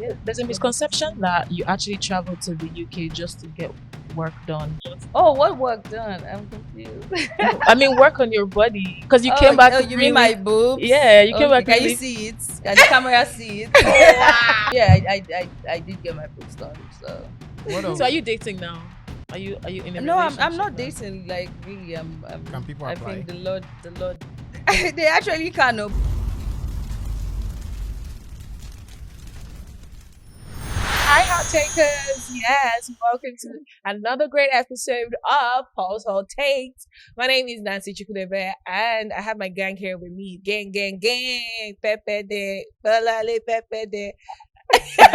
Yeah, there's a misconception that you actually traveled to the UK just to get work done. Oh, what work done? I'm confused. I mean, work on your body because you came back. Oh, you mean my boobs? Yeah, you came Okay, back can you really. see it? Can the camera see it? Oh, wow. Yeah, I did get my boobs done. So So are you dating now? Are you in a no, relationship? I'm not now? dating. Like really, Can people I apply? think the Lord, they actually can. Hi, hot takers. Yes, welcome to another great episode of Household Takes. My name is Nancy Chukudebe, and I have my gang here with me. Gang. Pepe de, balale pepe de. I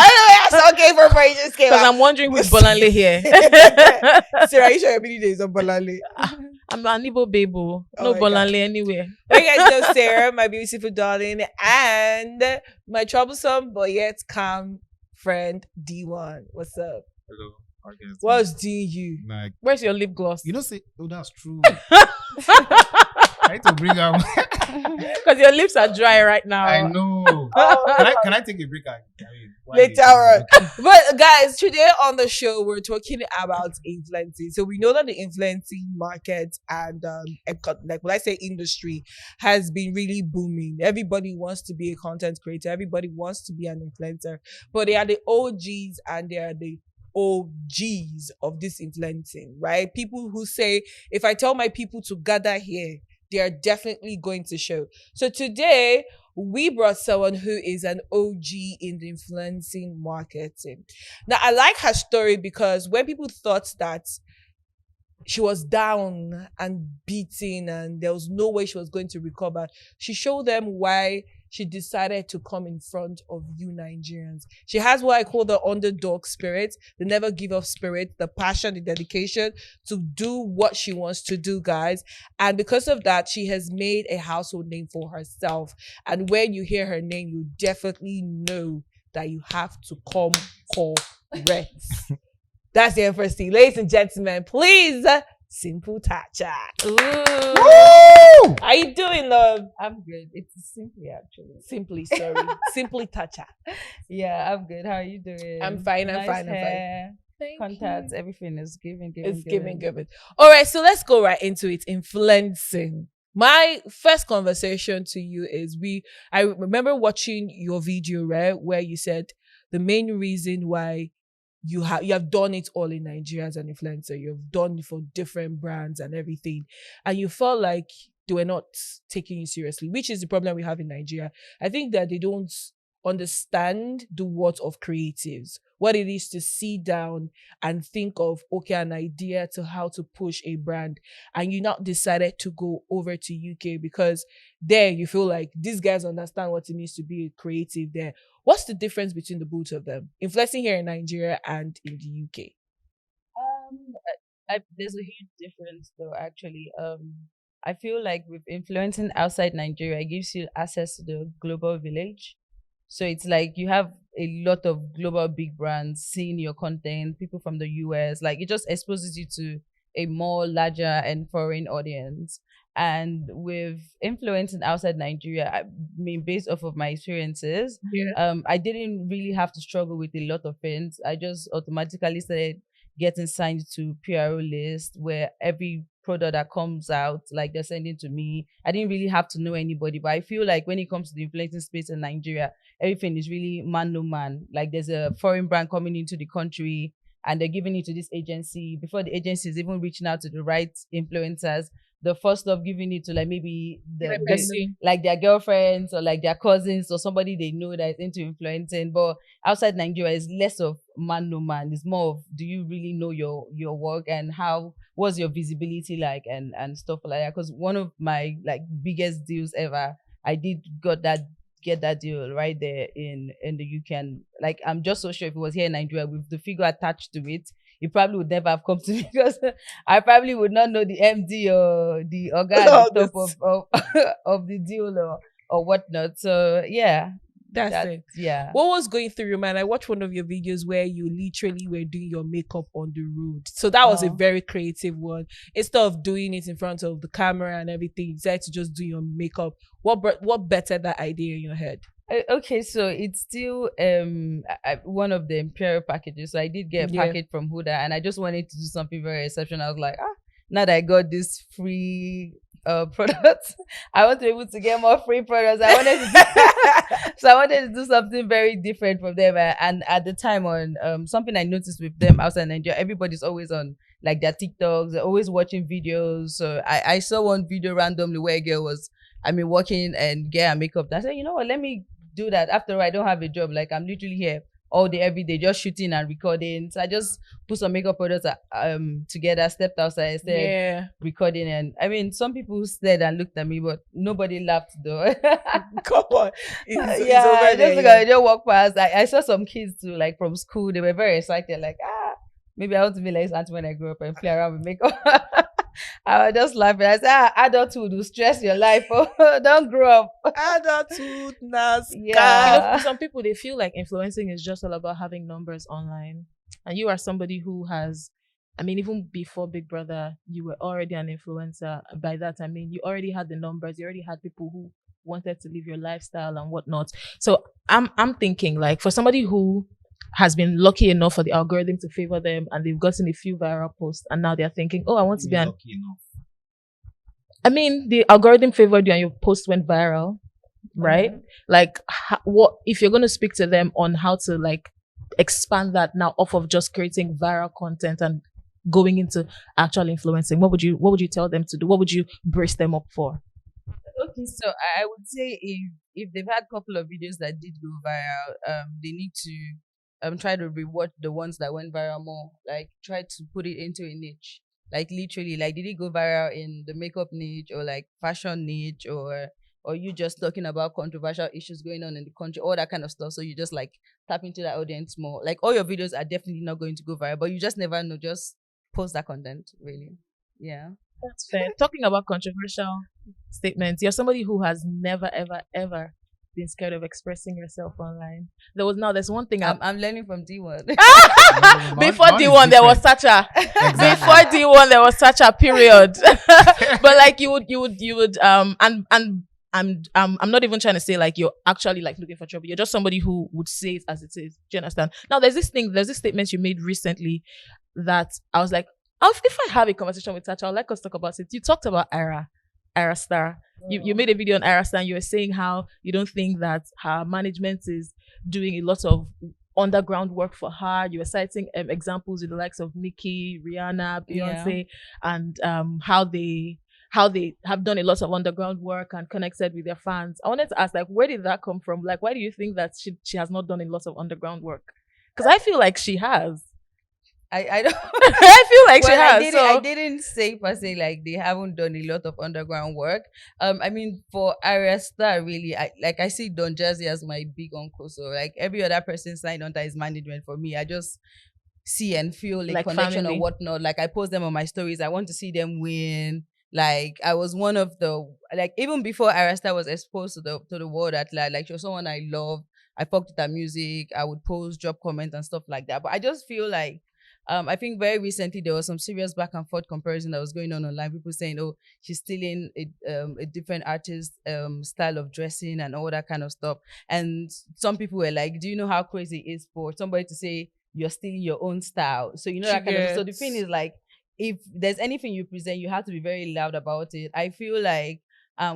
don't know. That's okay for phrases. Because I'm wondering who's Bolanle here. Sarah, you sure your days on Bolale? I'm an Igbo Bebo. Oh No my Bolanle anywhere. You guys know Sarah, my beautiful darling, and my troublesome but yet calm friend D1. What's up? Hello. Okay. What's doing you? Like, Where's your lip gloss? you know, say, oh, that's true. I need to bring up. Because your lips are dry right now. I know. Can I take a break? Later on. But guys, today on the show we're talking about influencing. So we know that the influencing market and like when I say industry has been really booming. Everybody wants to be a content creator. Everybody wants to be an influencer. But they are the OGs and they are the OGs of this influencing, right? People who say, if I tell my people to gather here, they are definitely going to show. So today, we brought someone who is an OG in the influencing marketing. Now, I like her story because when people thought that she was down and beaten and there was no way she was going to recover, she showed them why she decided to come in front of you Nigerians. She has what I call the underdog spirit, the never give up spirit, the passion, the dedication to do what she wants to do, guys. And because of that, she has made a household name for herself. And when you hear her name, you definitely know that you have to come correct. That's the first thing. Ladies and gentlemen, please, Simply Tacha. Ooh. How you doing, love? I'm good. It's Simply actually. Simply, sorry. Simply Tacha. Yeah, I'm good. How are you doing? I'm fine. Nice I'm fine. hair, Thank contacts, you. everything is giving. It's giving. All right, so let's go right into it. Influencing. My first conversation to you is I remember watching your video, right, where you said the main reason why you have done it all in Nigeria as an influencer. You've done it for different brands and everything, and you felt like they were not taking you seriously, which is the problem we have in Nigeria. I think that they don't understand the worth of creatives, what it is to sit down and think of, okay, an idea to how to push a brand, and you not decided to go over to UK because there you feel like these guys understand what it means to be a creative there. What's the difference between the both of them, influencing here in Nigeria and in the UK? There's a huge difference though. Actually, I feel like with influencing outside Nigeria, it gives you access to the global village. So it's like you have a lot of global big brands seeing your content, people from the US. Like it just exposes you to a more larger and foreign audience. And with influencing outside Nigeria, I mean, based off of my experiences, Yeah. I didn't really have to struggle with a lot of things. I just automatically started getting signed to PRO list where every product that comes out, like they're sending to me. I didn't really have to know anybody, but I feel like when it comes to the influencing space in Nigeria, everything is really man no man. Like there's a foreign brand coming into the country and they're giving it to this agency before the agency is even reaching out to the right influencers. The first of giving it to like maybe like their girlfriends or like their cousins or somebody they know that is into influencing. But outside Nigeria is less of man no man. It's more of, do you really know your work and how was your visibility like and stuff like that. Because one of my like biggest deals ever, I did get that deal right there in the UK. And like I'm just so sure if it was here in Nigeria with the figure attached to it, it probably would never have come to me because I probably would not know the MD or the organ at the top of the deal or whatnot. So yeah. That's it. Yeah. What was going through your mind? I watched one of your videos where you literally were doing your makeup on the road. So that was a very creative one. Instead of doing it in front of the camera and everything, you decided to just do your makeup. What better that idea in your head? Okay, so it's still one of the Imperial packages. So I did get a Yeah. package from Huda, and I just wanted to do something very exceptional. I was like, now that I got this free products, I want to be able to get more free products. I wanted to so I wanted to do something very different from them. And at the time, on something I noticed with them outside Nigeria, everybody's always on like their TikToks, they're always watching videos. So I saw one video randomly where a girl was, working and get her makeup. I said, you know what, let me do that. After all, I don't have a job. Like, I'm literally here all day, every day, just shooting and recording. So I just put some makeup products together, stepped outside, started recording. And I mean, some people stared and looked at me, but nobody laughed though. Come on. It's Yeah, over just there. because I just walked past. I saw some kids too, like from school. They were very excited, like, maybe I want to be like auntie when I grow up and play around with makeup. I was just laughing. I said, adulthood will stress your life. Oh, don't grow up. Adulthood, NASCAR. Yeah. For some people, they feel like influencing is just all about having numbers online. And you are somebody who has, I mean, even before Big Brother, you were already an influencer. By that, I mean, you already had the numbers. You already had people who wanted to live your lifestyle and whatnot. So I'm thinking, like, for somebody who has been lucky enough for the algorithm to favor them and they've gotten a few viral posts and now they're thinking, oh, I want to be lucky enough. I mean, the algorithm favored you and your post went viral, right? Like, what if you're going to speak to them on how to like expand that now off of just creating viral content and going into actual influencing? What would you tell them to do? What would you brace them up for? Okay, so I would say if they've had a couple of videos that did go viral, they need to try to reward the ones that went viral more. Like, try to put it into a niche. Like, literally, like, did it go viral in the makeup niche or like fashion niche, or you just talking about controversial issues going on in the country, all that kind of stuff. So you just like tap into that audience more. Like, all your videos are definitely not going to go viral, but you just never know. Just post that content, really. Yeah. That's fair. Talking about controversial statements, you're somebody who has never, ever, ever been scared of expressing yourself online. There's one thing I'm learning from D1. before D1 there was Tacha. Before D1 there was Tacha. Period. But like you would and I'm not even trying to say like you're actually like looking for trouble. You're just somebody who would say it as it is. Do you understand? Now there's this statement you made recently that I was like, if I have a conversation with Tacha, I'd like us to talk about it. You talked about Arra Star. You made a video on Arra Star and you were saying how you don't think that her management is doing a lot of underground work for her. You were citing examples with the likes of Nicki, Rihanna, Beyonce, and how they have done a lot of underground work and connected with their fans. I wanted to ask, like, where did that come from? Like, why do you think that she has not done a lot of underground work? Because I feel like she has. I don't. I feel like she has. I didn't say per se like they haven't done a lot of underground work. I mean, for Arra Star, really, I see Don Jazzy as my big uncle. So like every other person signed under his management for me, I just see and feel a Like connection family. or whatnot. Like, I post them on my stories. I want to see them win. Like, I was one of the, like, even before Arra Star was exposed to the world at large, like, she was someone I loved. I fucked with her music. I would post, drop comments and stuff like that. But I just feel like I think very recently there was some serious back and forth comparison that was going on online. People saying, "Oh, she's stealing a different artist style of dressing and all that kind of stuff." And some people were like, "Do you know how crazy it is for somebody to say you're stealing your own style?" So you know that kind of. So the thing is, like, if there's anything you present, you have to be very loud about it. I feel like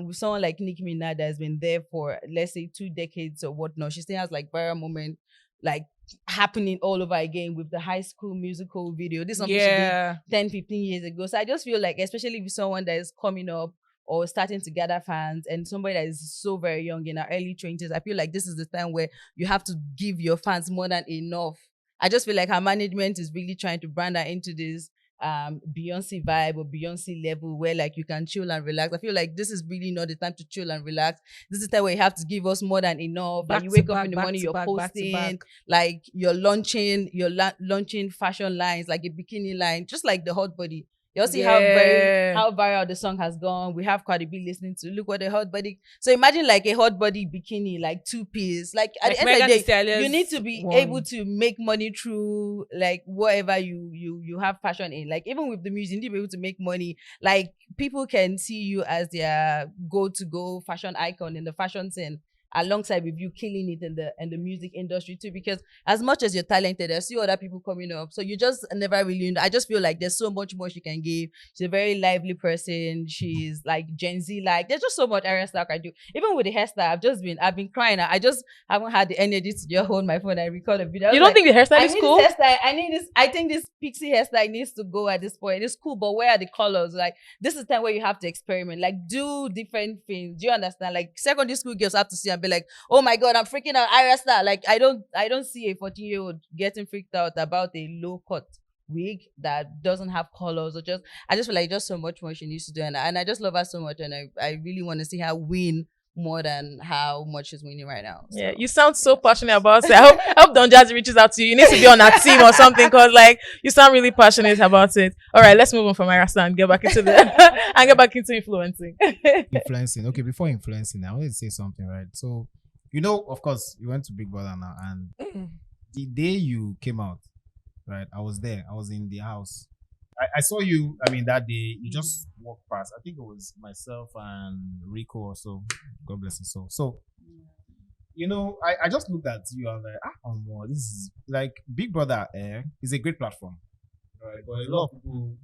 with someone like Nicki Minaj that has been there for, let's say, 2 decades or whatnot, she still has like viral moment like happening all over again with the High School Musical video. This is something she did 10, 15 years ago. So I just feel like, especially with someone that is coming up or starting to gather fans and somebody that is so very young in our early 20s, I feel like this is the time where you have to give your fans more than enough. I just feel like her management is really trying to brand her into this Beyonce vibe or Beyonce level where like you can chill and relax. I feel like this is really not the time to chill and relax. This is the time where you have to give us more than enough. Like, you wake up in the morning, you're posting, like you're launching fashion lines, like a bikini line, just like the hot body. You'll see how viral the song has gone. We have Cardi B listening to look what the hot body. So imagine like a hot body bikini, like 2-piece. Like at the end of the day, you need to be able to make money through like whatever you have passion in. Like even with the music, you need to be able to make money. Like people can see you as their go-to-go fashion icon in the fashion scene. alongside with you killing it in the music industry too. Because as much as you're talented, I see other people coming up. So you just never really. I just feel like there's so much more she can give. She's a very lively person. She's like Gen Z. Like there's just so much Arra stuff I do. Even with the hairstyle, I've been crying. I just haven't had the energy to just hold my phone and record a video. You don't think the hairstyle is cool? I think this pixie hairstyle needs to go at this point. It's cool, but where are the colors? Like this is the time where you have to experiment. Like do different things. Do you understand? Like secondary school girls have to see and be like, oh my god, I'm freaking out Arra style. Like I don't see a 14-year-old getting freaked out about a low cut wig that doesn't have colors, or I just feel like just so much more she needs to do, and I just love her so much, and I really want to see her win more than how much she's winning right now. So. Yeah, you sound so passionate about it. I hope Don Jazzy reaches out to you. You need to be on that team or something, because like you sound really passionate about it. All right, let's move on from Arra and get back into and get back into influencing. Influencing. Okay, before influencing, I wanted to say something, right? So, of course, you went to Big Brother now, and the day you came out, right? I was there. I was in the house. I saw you. I mean, that day you just walked past. I think it was myself and Rico or so. God bless his soul. So, I just looked at you. I was like, this is like Big Brother. Is a great platform, right? But a lot of people,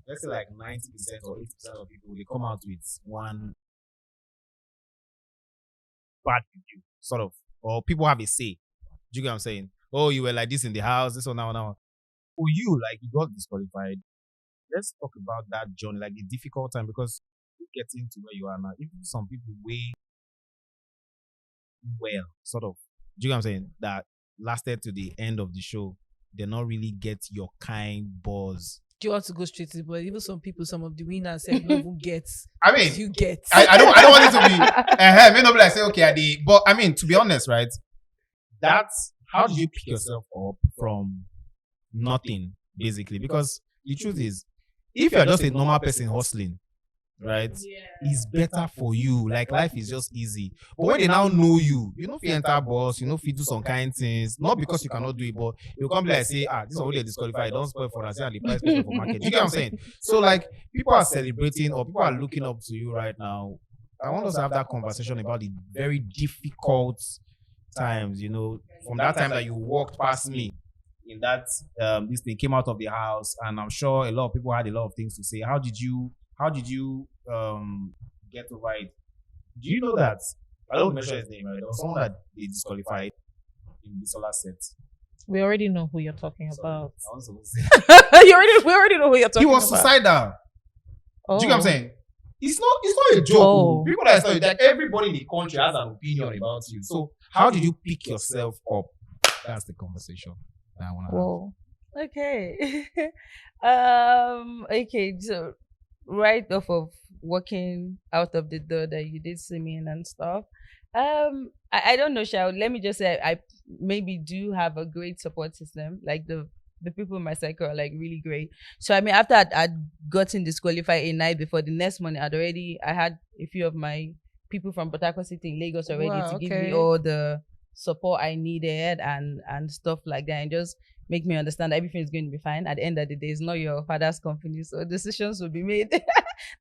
let's say like 90% or 80% of people, they come out with one bad review, sort of, or people have a say. Do you get what I'm saying? Oh, you were like this in the house. This one now. For you, like you got disqualified. Let's talk about that journey, like the difficult time, because you getting to where you are now. Even some people way well, sort of. Do you know what I'm saying? That lasted to the end of the show. They not really get your kind buzz. Do you want to go straight to the point? Even some people, some of the winners said no even get. I mean, you get. I don't want it to be. May not be like say okay, but I mean, to be honest, right? That's how do you pick yourself up from nothing, basically? Because the truth is, if you're just a normal person hustling, right, it's better for you. Like life is just easy. But when they now know you, if you enter boss, if you do some kind of things, not because you cannot do it, but you come be like say, this is already disqualified, don't spoil for us, and the price for market. You get what I'm saying? So like people are celebrating or people are looking up to you right now. I want us to have that conversation about the very difficult times, from that time that you walked past me in that this thing came out of the house, and I'm sure a lot of people had a lot of things to say. How did you get over it? Do you know that I don't mention his name, right? There was someone that they disqualified in the solar set. We already know who you're talking about. I was supposed to say. We already know who you're talking about. He was suicidal. Oh. Do you get what I'm saying? It's not a joke. Oh. People that say that everybody in the country has an opinion about you. So how did you pick yourself up? That's the conversation that I want to have. Well, okay. Okay, so right off of walking out of the door that you did see me in and stuff, I don't know, Shao. Let me just say I maybe do have a great support system. Like the people in my circle are like really great. So I mean, after I'd gotten disqualified a night before, the next morning I had a few of my people from Port Harcourt City in Lagos already to give me all the support I needed and stuff like that, and just make me understand that everything is going to be fine. At the end of the day, it's not your father's company, so decisions will be made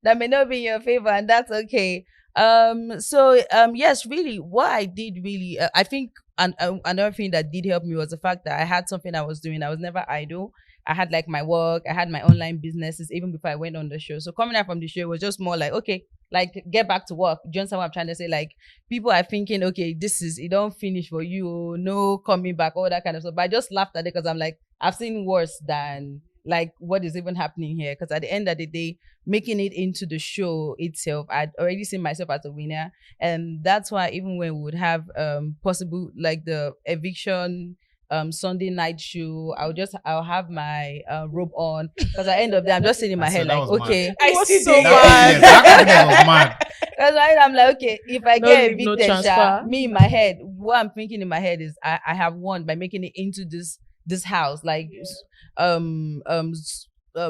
that may not be in your favor, and that's okay. Yes, really, what I did really, I think another thing that did help me was the fact that I had something I was doing. I was never idle. I had like my work, I had my online businesses even before I went on the show. So coming out from the show was just more like, okay, like get back to work. Do you understand what I'm trying to say? Like people are thinking, okay, it don't finish for you, no coming back, all that kind of stuff. But I just laughed at it because I'm like, I've seen worse than like what is even happening here. Because at the end of the day, making it into the show itself, I'd already seen myself as a winner. And that's why even when we would have possible like the eviction Sunday night show, I'll have my robe on, because at the end of the day I'm just sitting in my head like, okay, I see so bad. bad. That was mad. Because I'm like, okay, if I No get leave, no evicted, transfer. me in my head, what I'm thinking in my head is I have won by making it into this house. Like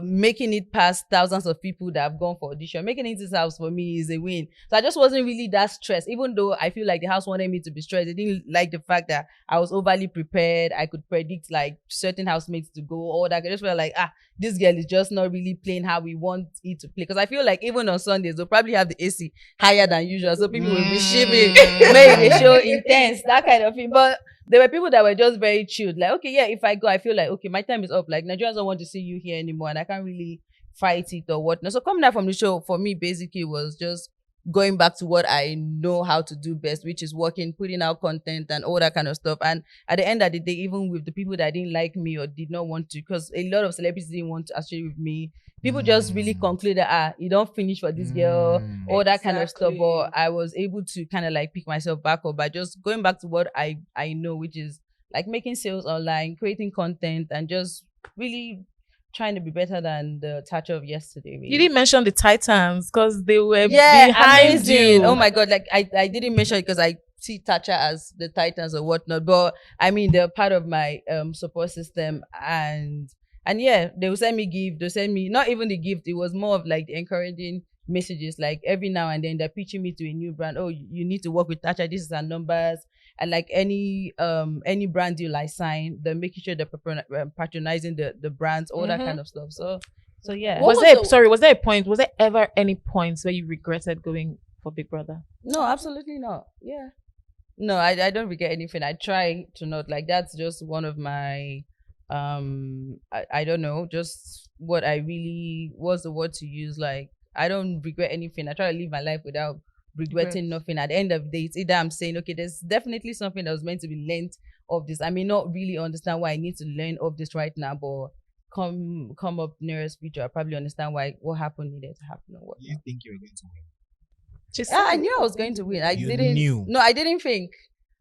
making it past thousands of people that have gone for audition, making it into this house for me is a win. So I just wasn't really that stressed, even though I feel like the house wanted me to be stressed. They didn't like the fact that I was overly prepared. I could predict like certain housemates to go, all that. I just felt like, this girl is just not really playing how we want it to play. Because I feel like even on Sundays, they'll probably have the AC higher than usual. So people will be shivering, maybe they show intense, that kind of thing. But there were people that were just very chilled. Like, okay, yeah, if I go, I feel like, okay, my time is up. Like, Nigerians don't want to see you here anymore, and I can't really fight it or whatnot. So coming out from the show, for me, basically, was just going back to what I know how to do best, which is working, putting out content and all that kind of stuff. And at the end of the day, even with the people that didn't like me or did not want to, because a lot of celebrities didn't want to associate with me, people just really concluded, you don't finish for this girl, all that kind of stuff. But I was able to kind of like pick myself back up by just going back to what I know, which is like making sales online, creating content, and just really trying to be better than the Tacha of yesterday. Really. You didn't mention the Titans because they were behind amazing. you. Oh my God. Like I didn't mention it because I see Tacha as the Titans or whatnot. But I mean, they're part of my support system, and yeah, they will send me gift. They'll send me not even the gift. It was more of like the encouraging messages. Like every now and then they're pitching me to a new brand. Oh, you need to work with Tacha. This is our numbers. And like any brand deal I sign, they're making sure they're patronizing the brands, all that kind of stuff. So yeah. Was there a point? Was there ever any points where you regretted going for Big Brother? No, absolutely not. Yeah. No, I don't regret anything. I try to not. Like, that's just one of my I don't know, just what I really, what's the word to use? Like, I don't regret anything. I try to live my life without regretting nothing. At the end of the day, it's either I'm saying, okay, there's definitely something that was meant to be learned of this. I may not really understand why I need to learn of this right now, but come up nearest future, I probably understand why what happened needed to happen or what. You think you were going to win? I knew I was going to win. I knew. No, I didn't think.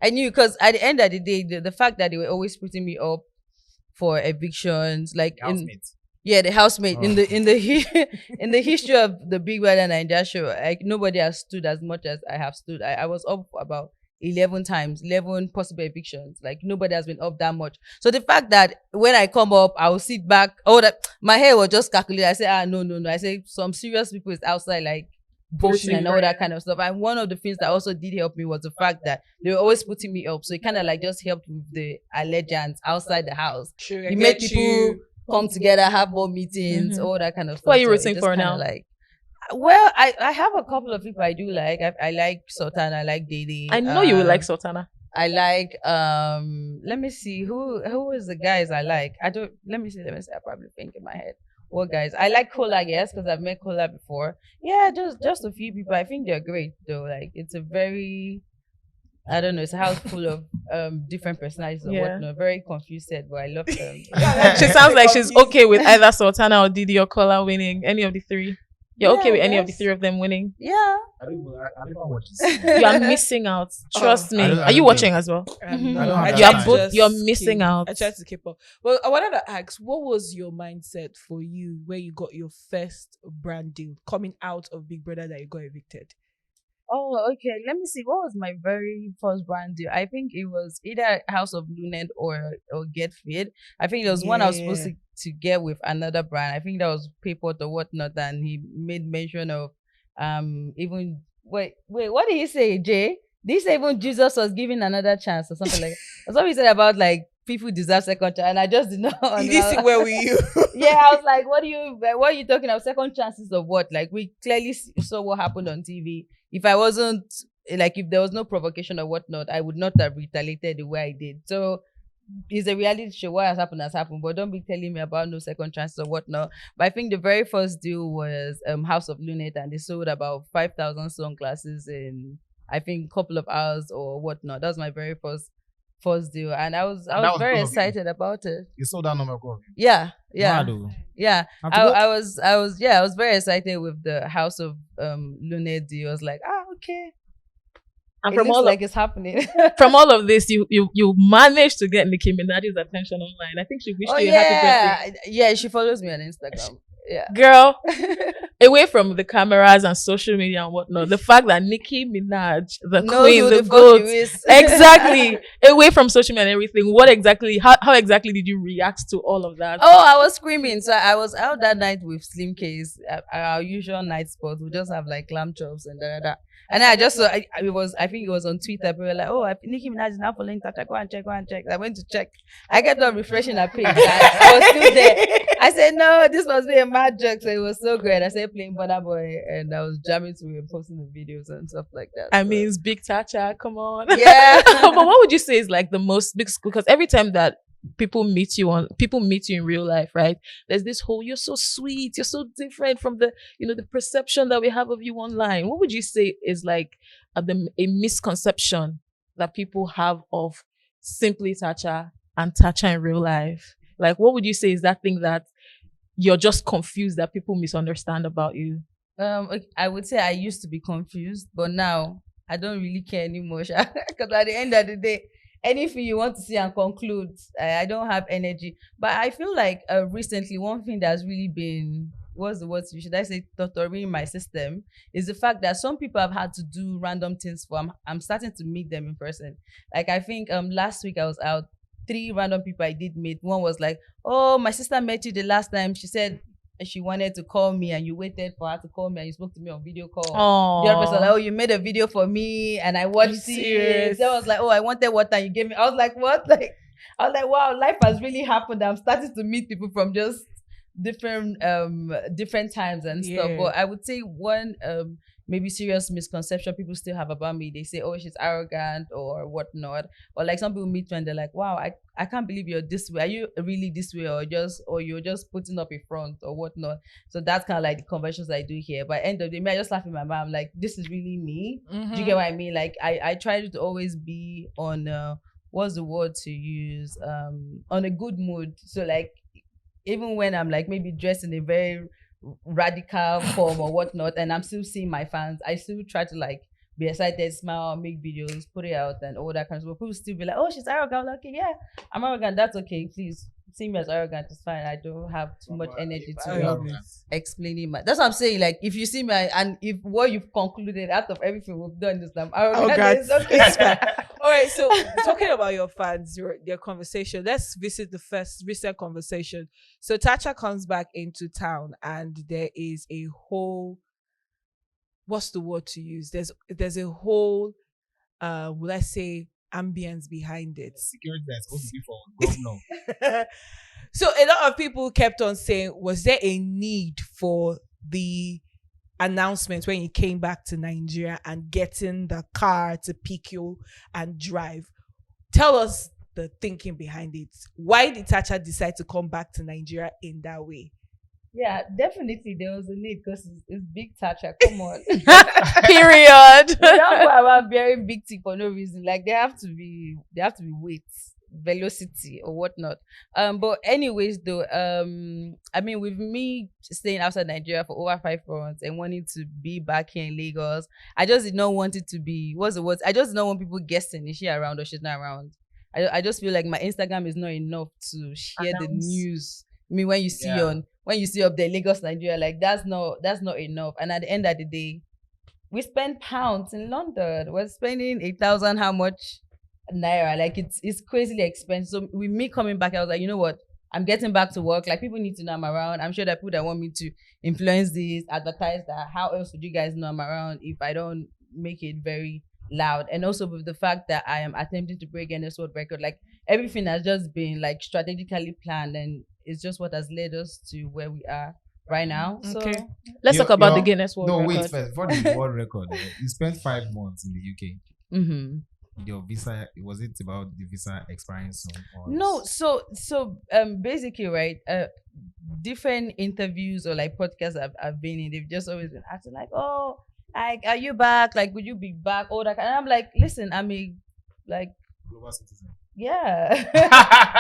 I knew, because at the end of the day, the fact that they were always putting me up for evictions, like the housemate in the history of the Big bbnaija show, like nobody has stood as much as I have stood. I was up for about 11 possible evictions. Like nobody has been up that much. So the fact that when I come up, I will sit back. That my hair was just calculated. I say, no. I say some serious people is outside, like voting and all that kind of stuff. And one of the things that also did help me was the fact that they were always putting me up. So it kind of like just helped with the allegiance outside the house. Sure, it made people come together, have more meetings, all that kind of stuff. What are you rooting for now? Like, well, I have a couple of people I do like. I like Sultana, I like Dede. I know you will like Sultana. I like let me see who is the guys I like. Let me see, I probably think in my head. What guys? I like Kola, yes, because I've met Kola before. Yeah, just a few people. I think they're great though. Like, it's a very, I don't know, it's a house full of different personalities or whatnot. Very confused set, but I love them. She sounds like she's okay with either Sultana or Dede or Kola winning. Any of the three. You're okay with any of the three of them winning? Yeah. I don't watch this. You are missing out. Trust me. Are you watching as well? You're missing out. I tried to keep up. Well, I wanted to ask, what was your mindset for you where you got your first brand deal coming out of Big Brother that you got evicted? Oh, okay. Let me see. What was my very first brand deal? I think it was either House of Lunet or Get Fit. I think there was one I was supposed to get with another brand. I think that was Payport or whatnot, and he made mention of even wait, what did he say, Jay? Did he say even Jesus was given another chance or something like that? That's what he said about like people deserve second chance, and I just did not. You didn't see where were you? Yeah, I was like, what are you talking about? Second chances of what? Like, we clearly saw what happened on TV. If I wasn't, like, if there was no provocation or whatnot, I would not have retaliated the way I did. So it's a reality show. What has happened, but don't be telling me about no second chances or whatnot. But I think the very first deal was House of Lunet, and they sold about 5,000 sunglasses in, I think, a couple of hours or whatnot. That was my very first deal, and I was very excited about it. You sold that number? Yeah. I was very excited with the House of Lunet deal. I was like, okay. And from all like it's happening. From all of this, you managed to get Nicki Minaj's attention online. I think she wished you a happy birthday. Yeah, she follows me on Instagram. Yeah. Girl, away from the cameras and social media and whatnot, the fact that Nicki Minaj, the Knows queen, who the fuck goat, you is. exactly, away from social media and everything, how exactly did you react to all of that? Oh, I was screaming. So I was out that night with Slim Case, our usual night spot. We just have like lamb chops and da. And then I just saw, I think it was on Twitter. People were like, oh, Nicki Minaj is now following Tacha. Go and check. I went to check. I kept on refreshing her page. I was still there. I said, no, this must be a mad joke. So it was so great. I said, playing Burna Boy, and I was jamming to it, posting the videos and stuff like that. I mean, it's Big Tacha, come on. Yeah. But what would you say is like the most big school? Because every time that people meet you in real life, right? There's this whole, you're so sweet, you're so different from the, the perception that we have of you online. What would you say is like a misconception that people have of Simply Tacha and Tacha in real life? Like, what would you say is that thing that you're just confused that people misunderstand about you? I would say I used to be confused, but now I don't really care anymore. Because at the end of the day, anything you want to see and conclude, I don't have energy. But I feel like recently, one thing that's really been, should I say, torturing my system is the fact that some people have had to do random things for. I'm starting to meet them in person. Like, I think last week I was out. 3 random people I did meet. One was like, oh, my sister met you the last time. She said she wanted to call me and you waited for her to call me and you spoke to me on video call. Aww. The other person was like, oh, you made a video for me and I watched it. So I was like, oh, I wanted water and you gave me. I was like, what? I was like, wow, life has really happened. I'm starting to meet people from just different times and stuff. But I would say one maybe serious misconception people still have about me. They say, oh, she's arrogant or whatnot. Or like some people meet me and they're like, wow, I can't believe you're this way. Are you really this way or you're just putting up a front or whatnot? So that's kind of like the conversations I do here. But end of the day, I just laugh in my mouth. Like, this is really me. Do you get what I mean? Like, I try to always be on what's the word to use? On a good mood. So like, even when I'm like maybe dressed in a very radical form or whatnot, and I'm still seeing my fans, I still try to like be excited, smile, make videos, put it out, and all that kind of stuff. People still be like, "Oh, she's arrogant." I'm like, okay, yeah, I'm arrogant. That's okay. Please see me as arrogant. It's fine. I don't have too much energy to explaining my. That's what I'm saying. Like, if you see me and if what you've concluded out of everything we've done is I'm arrogant, it's okay. All right, so talking about your fans, their conversation, let's visit the first recent conversation. So Tacha comes back into town and there is a whole, what's the word to use? There's a whole, let's say, ambience behind it. Security that's supposed to be for governor. So a lot of people kept on saying, was there a need for the announcement when you came back to Nigeria and getting the car to pick you and drive? Tell us the thinking behind it. Why did Tacha decide to come back to Nigeria in that way? Yeah, definitely there was a need because it's Big Tacha. Come on. Period. We don't go around bearing big tea for no reason. Like, there have to be weights, velocity or whatnot. But anyways though, I mean, with me staying outside Nigeria for over 5 months and wanting to be back here in Lagos, I just did not want it to be, I just did not want people guessing, is she around or she's not around. I just feel like my Instagram is not enough to share the news. I mean, when you see up there Lagos, Nigeria, like that's not enough. And at the end of the day, we spend pounds in London. We're spending 8,000 how much naira? Like, it's crazily expensive. So with me coming back, I was like, you know what? I'm getting back to work. Like, people need to know I'm around. I'm sure that people that want me to influence this, advertise that. How else would you guys know I'm around if I don't make it very loud? And also with the fact that I am attempting to break Guinness World Record, like everything has just been like strategically planned, and it's just what has led us to where we are right now. Okay. So Let's talk about the Guinness World Record. No, wait first. Before the world record, you spent 5 months in the UK. mm-hmm. Your visa, was it about the visa expiring soon? No, so basically, right, different interviews or like podcasts I've been in, they've just always been asking like, oh, like, are you back? Like, would you be back? All that. And I'm like, listen, I'm a like global citizen. Yeah.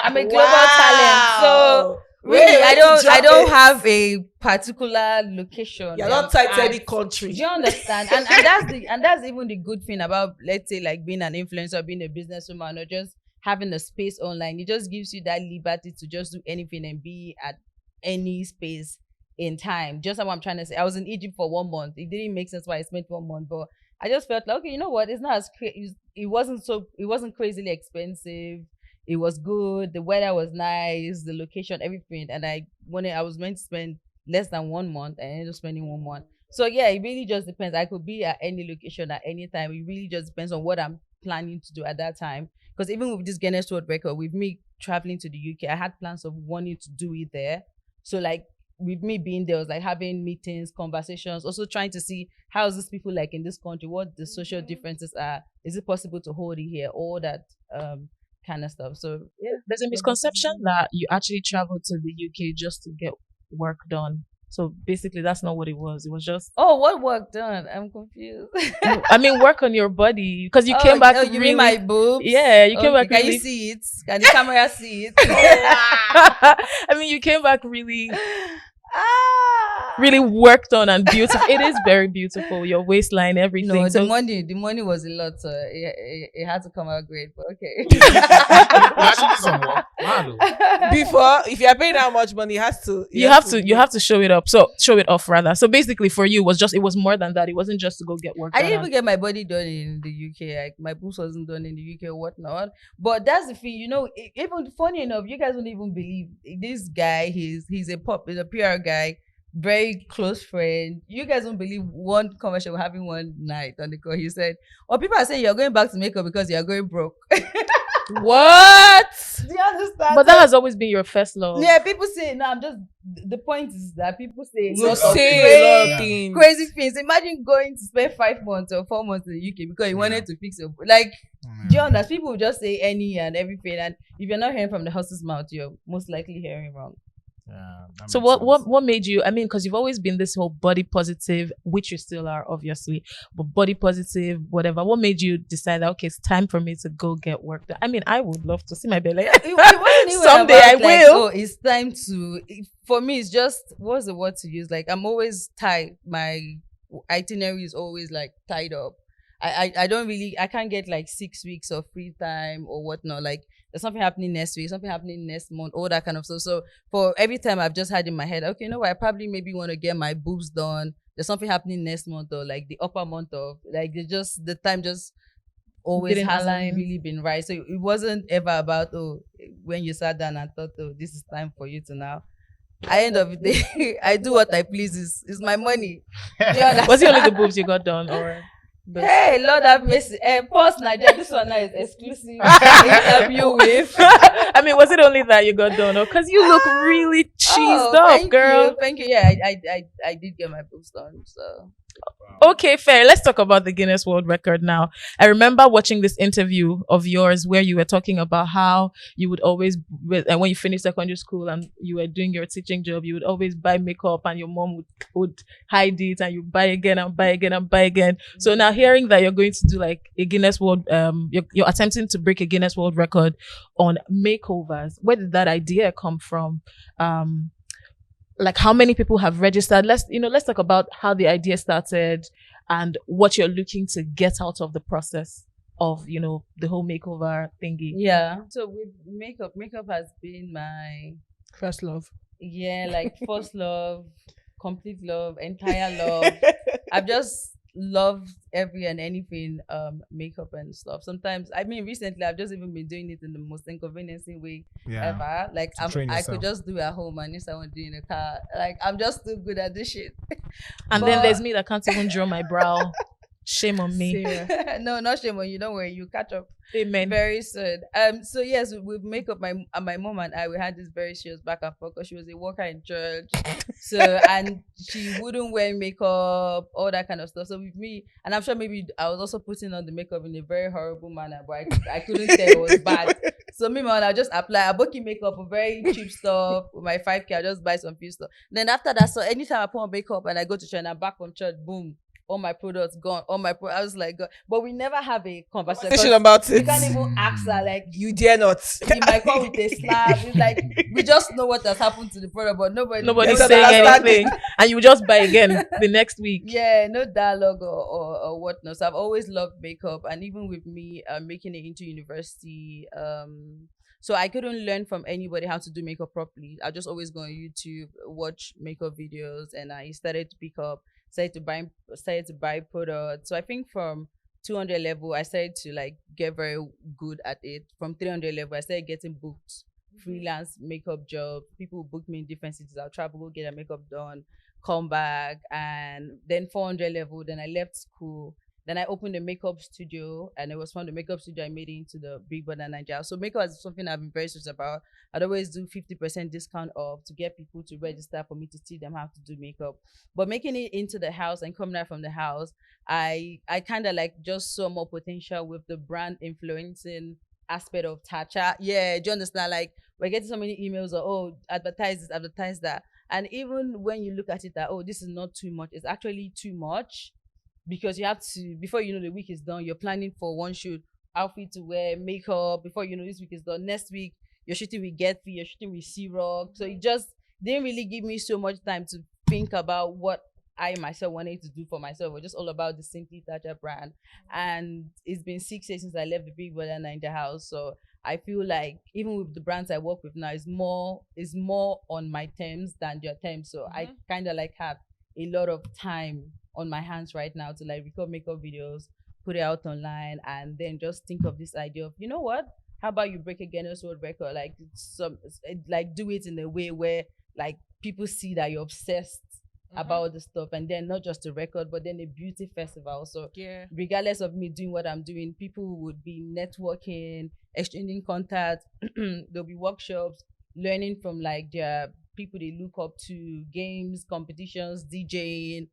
I'm a global talent. So really, Wait, I don't have a particular location. You're not tied to any country. Do you understand? and that's even the good thing about, let's say, like being an influencer, being a businesswoman, or just having a space online. It just gives you that liberty to just do anything and be at any space in time. Just like what I'm trying to say. I was in Egypt for 1 month. It didn't make sense why I spent 1 month, but I just felt like, okay, you know what? It's not as it wasn't crazily expensive. It was good. The weather was nice. The location, everything. And I was meant to spend less than 1 month, and I ended up spending 1 month. So yeah, it really just depends. I could be at any location at any time. It really just depends on what I'm planning to do at that time. Because even with this Guinness World Record, with me traveling to the UK, I had plans of wanting to do it there. So like with me being there, I was like having meetings, conversations, also trying to see how is this people like in this country, what the social differences are. Is it possible to hold it here? All that kind of stuff. So yeah, There's a misconception that you actually traveled to the UK just to get work done. So basically, that's not what it was. It was just, what work done? I'm confused. I mean, work on your body because you came back. Oh, you really, mean my boobs? Yeah, you came back. Can Really, you see it? Can the camera see it? I mean, you came back really, really worked on and beautiful. It is very beautiful. Your waistline, everything. No, so, the money was a lot. So it had to come out great. But okay. Actually, some work. Wow. Before, if you're paying that much money, you have to show it up. So show it off rather. So basically, for you, it was more than that. It wasn't just to go get work. I didn't even get my body done in the UK. Like my boobs wasn't done in the UK or whatnot. But that's the thing, even funny enough, you guys won't even believe this guy. He's a PR guy, very close friend. You guys won't believe one conversation we're having one night on the call. He said, people are saying you're going back to makeup because you're going broke. What? Do you understand? But that has always been your first love. Yeah, people say, no, the point is that people say a lot of things. Crazy things. Imagine going to spend 5 months or 4 months in the UK because you wanted to fix your, do you understand? People will just say any and everything, and if you're not hearing from the horse's mouth, you're most likely hearing wrong. Yeah, so what made you, I mean, because you've always been this whole body positive, which you still are obviously, but body positive, whatever, what made you decide that, okay, it's time for me to go get work done? I mean, I would love to see my belly. It wasn't even Someday about, I will. It's time to, for me, it's just, what's the word to use? Like, I'm always tied. My itinerary is always like tied up. I don't really, I can't get like 6 weeks of free time or whatnot. Like, there's something happening next week, something happening next month, all that kind of stuff. So for every time I've just had in my head, okay, you know what, I probably maybe want to get my boobs done. There's something happening next month, or like the upper month of, like, the time just always hasn't really been right. So it wasn't ever about, when you sat down and thought, this is time for you to now. At the end of the day, I do what I please. It's my money. Was it only the boobs you got done, or? Hey, Lord have mercy. Post-BBN, this one now is exclusive interview with. I mean, was it only that you got done, or because you look really cheesed up, girl? Thank you. Yeah, I did get my boobs done. So okay, fair. Let's talk about the Guinness World Record now. I remember watching this interview of yours where you were talking about how you would always, and when you finished secondary school and you were doing your teaching job, you would always buy makeup, and your mom would hide it, and you buy again and buy again and buy again. So now hearing that you're going to do like a Guinness World, you're attempting to break a Guinness World Record on makeovers. Where did that idea come from? Like, how many people have registered? Let's talk about how the idea started and what you're looking to get out of the process of, the whole makeover thingy. Yeah. So with makeup has been my first love. Yeah, like first love, complete love, entire love. I've just loved every and anything makeup and stuff. Sometimes, I mean, recently I've just even been doing it in the most inconveniencing way ever. Like, I could just do it at home, and if I want to do it in a car, like, I'm just too good at this shit. And then there's me that can't even draw my brow. Shame on me. No, not shame on you. Don't worry, you catch up. Amen. Very soon. So yes, with makeup, my mom and I, we had this very serious back and forth because she was a worker in church. So, and she wouldn't wear makeup, all that kind of stuff. So with me, and I'm sure maybe I was also putting on the makeup in a very horrible manner, but I couldn't tell it was bad. So me, man, I just apply a bulky makeup, a very cheap stuff with my 5K. I just buy some few stuff. Then after that, so anytime I put on makeup and I go to church and I'm back from church, boom, all my products gone, I was like, God. But we never have a conversation Conversation about you it. can't even ask her, like, You dare not. he might come with a slap. It's like, we just know what has happened to the product, but Nobody's Nobody's saying understanding. anything, and you just buy again the next week. yeah, no dialogue or whatnot. So I've always loved makeup, and even with me making it into university, so I couldn't learn from anybody how to do makeup properly. I just always go on YouTube, watch makeup videos, and I started to pick up, started to buy products. So I think from 200 level, I started to like get very good at it. From 300 level, I started getting booked freelance makeup job. People would book me in different cities. I'll travel, go get their makeup done, come back, and then 400 level. Then I left school. Then I opened a makeup studio, and it was from the makeup studio I made it into the Big bbnaija. So makeup is something I've been very serious about. I'd always do 50% discount off to get people to register for me to teach them how to do makeup. But making it into the house and coming out from the house, I kind of like just saw more potential with the brand influencing aspect of Tacha. Yeah, do you understand? Like, we're getting so many emails of, oh, advertise this, advertise that. And even when you look at it that, oh, this is not too much, it's actually too much. Because you have to, before you know the week is done, you're planning for one shoot, outfit to wear, makeup. Before you know this week is done, next week you're shooting with Get Free, you're shooting with C-Rock. So it just didn't really give me so much time to think about what I myself wanted to do for myself. It was just all about the Simply Tacha brand. And it's been 6 years since I left the Big bbnaija house. So I feel like even with the brands I work with now, is more on my terms than their terms. So I kind of like have a lot of time on my hands right now to like record makeup videos, put it out online, and then just think of this idea of, you know what? How about you break a Guinness World Record? Like like do it in a way where like people see that you're obsessed about the stuff, and then not just a record, but then a beauty festival. So Yeah. regardless of me doing what I'm doing, people would be networking, exchanging contacts. There'll be workshops, learning from like their people they look up to, games, competitions, DJing,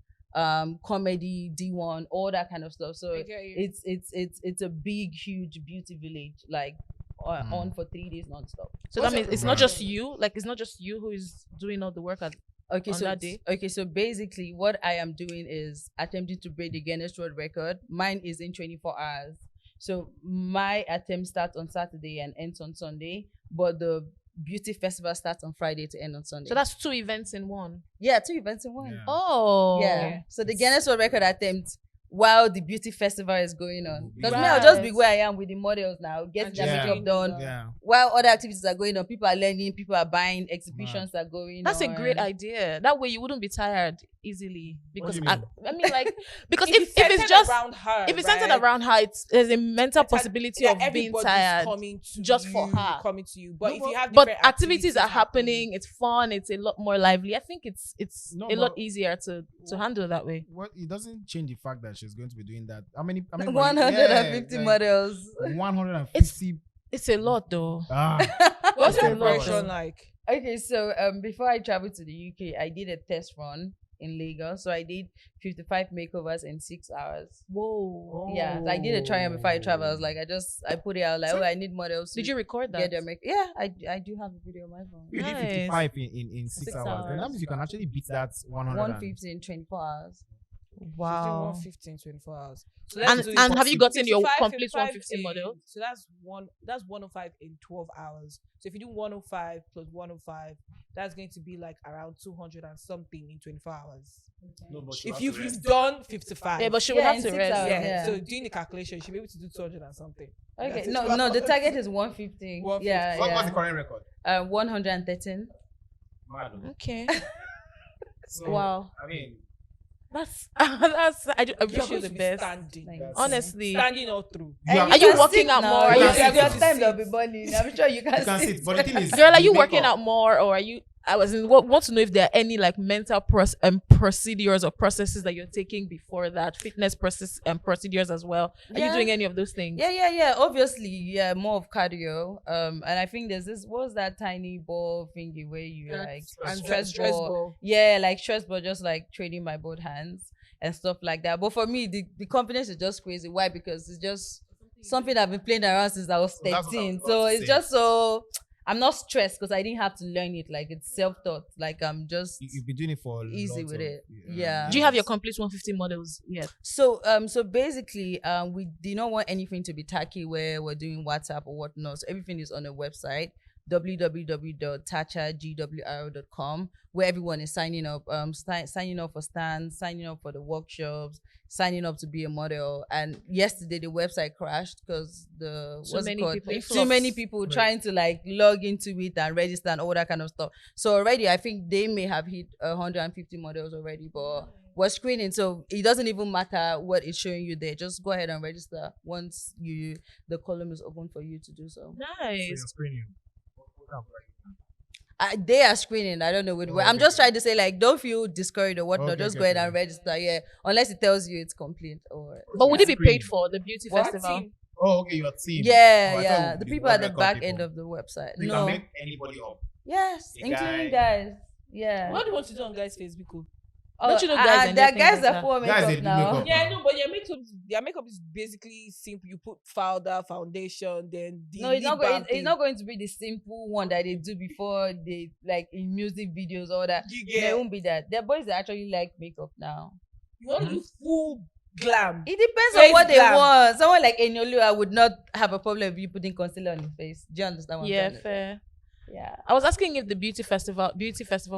comedy, D1, all that kind of stuff. So I get you. it's a big, huge beauty village, like on for 3 days non-stop. So that means it's not just you. Like, it's not just you who is doing all the work on that day. Okay, so basically what I am doing is attempting to break the Guinness World Record. Mine is in 24 hours. So my attempt starts on Saturday and ends on Sunday, but the beauty festival starts on Friday to end on Sunday. So that's 2 events in one. Yeah, 2 events in one. Yeah. Oh. Yeah. So the Guinness World Record attempt while the beauty festival is going on. Because me, Right. I'll just be where I am with the models now, getting their Yeah. makeup done. Yeah. While other activities are going on, people are learning, people are buying, exhibitions are going That's on. a great idea. That way you wouldn't be tired easily. Because do you mean? I mean, like, because If if it's just around her, if it's centered right? around her, there's a mental possibility Yeah, of being everybody's tired. coming to just you, for her. coming to you. But No, if you have But different activities are happening. It's fun. It's a lot more lively. I think it's No, a lot but- easier to handle that way. What it doesn't change the fact that she's going to be doing that. How many 150 yeah, models. 150. It's a lot though. What's That's the a lot. preparation like? Okay, so before I traveled to the UK, I did a test run in Lagos. So I did 55 makeovers in 6 hours. Whoa. Yeah, so I did a trial before I traveled. I was like, I put it out like, So I need models. Did to you record get that? their makeup? Yeah, I do have a video on my phone. You did Nice. 55 in 6 6 hours. Then that hours. means you can actually beat that 100. 150 in 24 hours. Wow. 115, 24 hours. So And have you gotten your 55, complete 55 150 model? So that's 105 in 12 hours. So if you do 105 plus 105, that's going to be like around 200 and something in 24 hours. No, but If you've done 55. Yeah, but she would Yeah, have in to 6 rest. hours. yeah. Yeah. So doing the calculation, you should be able to do 200 and something. Okay, That's it. no, the target is 150. 150. Yeah, What's the yeah. current record? 113. Mad. Okay. So, Wow. I mean, That's I You're wish you going the to be best. standing. Thank you. Honestly. Standing all through. Are you can working sit out now. more? Are you- If can your sit? time there'll be burning. I'm sure you can you can sit. sit. But the thing is, Girl, are you the working makeup- out more, or are you? I want to know if there are any like mental procedures or processes that you're taking before that, fitness process and procedures as well. Are you Yeah. doing any of those things? Yeah. Obviously, yeah, more of cardio. And I think there's this. What's that tiny ball thingy where you like and stress stress ball? ball. Yeah, like stress ball, just like training my both hands and stuff like that. But for me, the confidence is just crazy. Why? Because it's just something I've been playing around since I was That's what I 13. was So about to it's say. just so. I'm not stressed because I didn't have to learn it. Like it's self-taught. Like I'm just You've been doing it for easy lots with of, it. Yeah. Do you have your complete 150 models yet? So basically, we did not want anything to be tacky where we're doing WhatsApp or whatnot. So everything is on a website, www.tachagwr.com, where everyone is signing up, signing up for stands, signing up for the workshops, signing up to be a model. And yesterday the website crashed because too many people trying to like log into it and register and all that kind of stuff. So already I think they may have hit 150 models already, but we're screening, so it doesn't even matter what it's showing you there. Just go ahead and register once the column is open for you to do so. Nice. They are screening. I don't know. I'm just trying to say, like, don't feel discouraged or whatnot. Just go ahead and register. Yeah, unless it tells you it's complete. But would it be paid for the beauty festival? Oh, okay, your team. Yeah. The people at the back end of the website. You can make anybody up. Yes, including guys. Yeah. What do you want to do on guys' Facebook? Don't you know guys? There are guys that for for makeup now. Makeup. Yeah, no, but their makeup is basically simple. You put powder, foundation, then no, it's not going to be the simple one that they do before they like in music videos or that. There won't be that. Their boys actually like makeup now. You want to do full glam. It depends on what they want. Someone like Enyolu, I would not have a problem with you putting concealer on your face. Do you understand what I'm saying? Yeah, fair. Yeah. I was asking if the beauty festival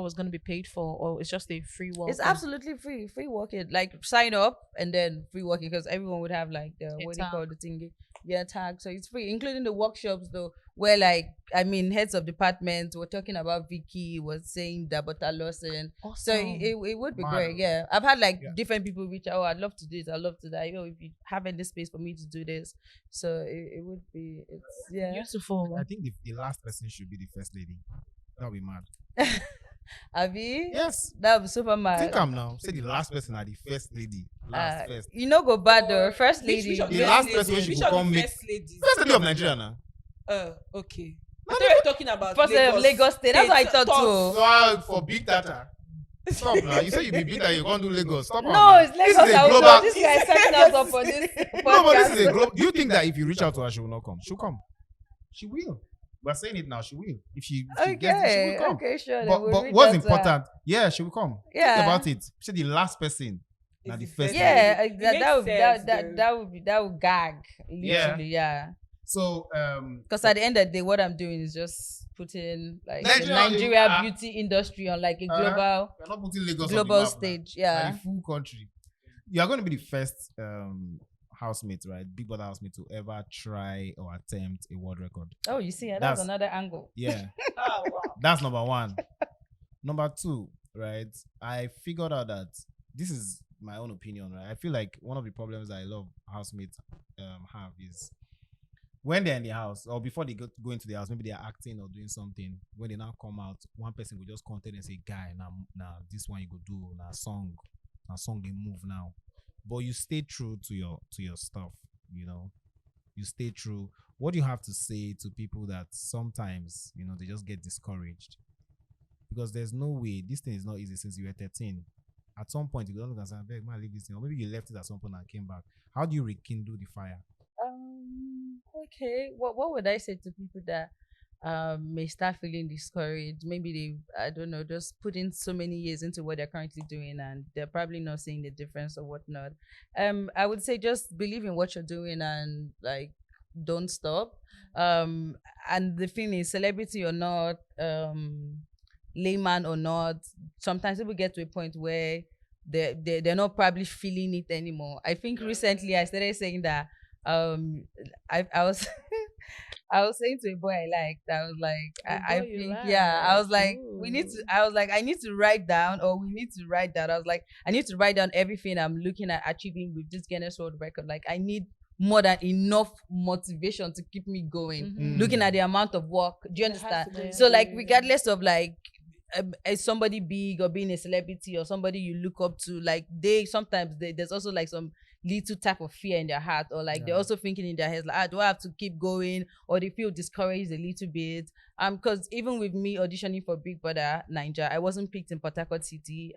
was going to be paid for, or it's just a free walk. It's absolutely free walking. Like sign up and then free walking, because everyone would have like the what do you call the thingy? Yeah, tag. So it's free, including the workshops though, where like heads of departments were talking about Vicky, was saying Dabota Lawson. Awesome. So it would be great. Yeah. I've had different people reach out, I'd love to do this, I'd love to that. If you have any space for me to do this. So it would be beautiful. I think the last person should be the first lady. That'll be mad. Abi? Yes. That would be super mad. Think I'm now. Say the last person are the first lady. First. You know, go bad though. First lady. The last person should come make first lady of Nigeria now. Okay. I thought you were talking about first lady of Lagos State. That's what I thought too. So for Big Tacha. Stop now. You say you be Big Tacha, you can't do Lagos. Stop. No, it's Lagos. This guy is setting us up for this. No, but this is a global. Do you think that if you reach out to her, she will not come? She'll come. She will. We're saying it now. She will. If she gets it, she will come. Okay, sure. But what's important? Yeah, she will come. Yeah. Think about it. She the last person. Now the first. Yeah, that would gag. Literally, yeah. So because at the end of the day, what I'm doing is just putting like the Nigeria beauty industry on like a we're not putting Lagos global on the map stage. now. Yeah, the full country. You are going to be the first housemate, right? Big Brother housemate to ever try or attempt a world record. Oh, you see, that's another angle. Yeah. Oh, wow. That's number one. Number two, right? I figured out that this is my own opinion, right? I feel like one of the problems I love housemates have is when they're in the house or before they go into the house, maybe they're acting or doing something. When they now come out, one person will just contact and say, "Guy, now this one you go do, now song they move now." But you stay true to your stuff, you know. You stay true. What do you have to say to people that sometimes, you know, they just get discouraged? Because there's no way, this thing is not easy since you were 13. At some point, you don't look and say, "I might leave this thing," or maybe you left it at some point and came back. How do you rekindle the fire? Okay. What would I say to people that may start feeling discouraged? Maybe they, I don't know, just put in so many years into what they're currently doing and they're probably not seeing the difference or whatnot. I would say just believe in what you're doing and like don't stop. And the thing is, celebrity or not, layman or not, sometimes people get to a point where they're not probably feeling it anymore. I think recently I started saying that I was I was saying to a boy I liked, I was like, I think, I was like, I need to write down, or we need to write down. I was like, I need to write down everything I'm looking at achieving with this Guinness World Record. Like, I need more than enough motivation to keep me going, looking at the amount of work. Do you understand? So, like, regardless of, like, somebody big or being a celebrity or somebody you look up to, like, sometimes there's also, like, some little type of fear in their heart, or like they're also thinking in their heads like, do I have to keep going, or they feel discouraged a little bit, because even with me auditioning for Big Brother Naija, I wasn't picked in Port Harcourt City.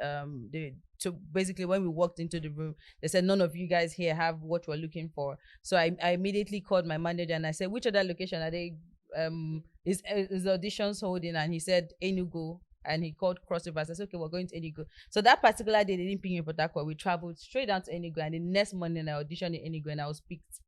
So basically when we walked into the room, they said none of you guys here have what we're looking for. So I immediately called my manager and I said, which other location are they his auditions holding, and he said Enugu, and he called crossover. I said, okay, we're going to Enugu. So that particular day, they didn't pick me in Port Harcourt. We traveled straight down to Enugu, and the next morning I auditioned in Enugu, and I was picked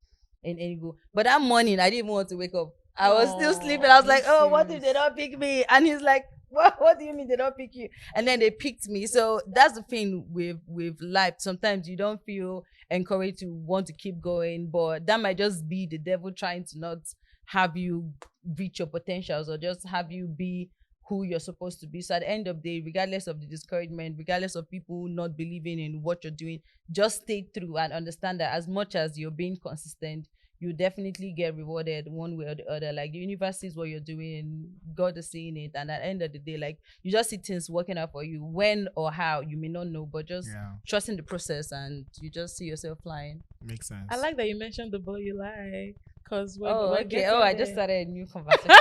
in Enugu. But that morning, I didn't even want to wake up. I was still sleeping. I was like, oh, what if they don't pick me? And he's like, what do you mean they don't pick you? And then they picked me. So that's the thing with life. Sometimes you don't feel encouraged to want to keep going, but that might just be the devil trying to not have you reach your potentials, or just have you be who you're supposed to be. So at the end of the day, regardless of the discouragement, regardless of people not believing in what you're doing, just stay through and understand that as much as you're being consistent, you definitely get rewarded one way or the other. Like, the universe sees what you're doing, God is seeing it, and at the end of the day, like, you just see things working out for you. When or how, you may not know, but just trusting the process, and you just see yourself flying. Makes sense. I like that you mentioned the boy you like, because I just started a new conversation.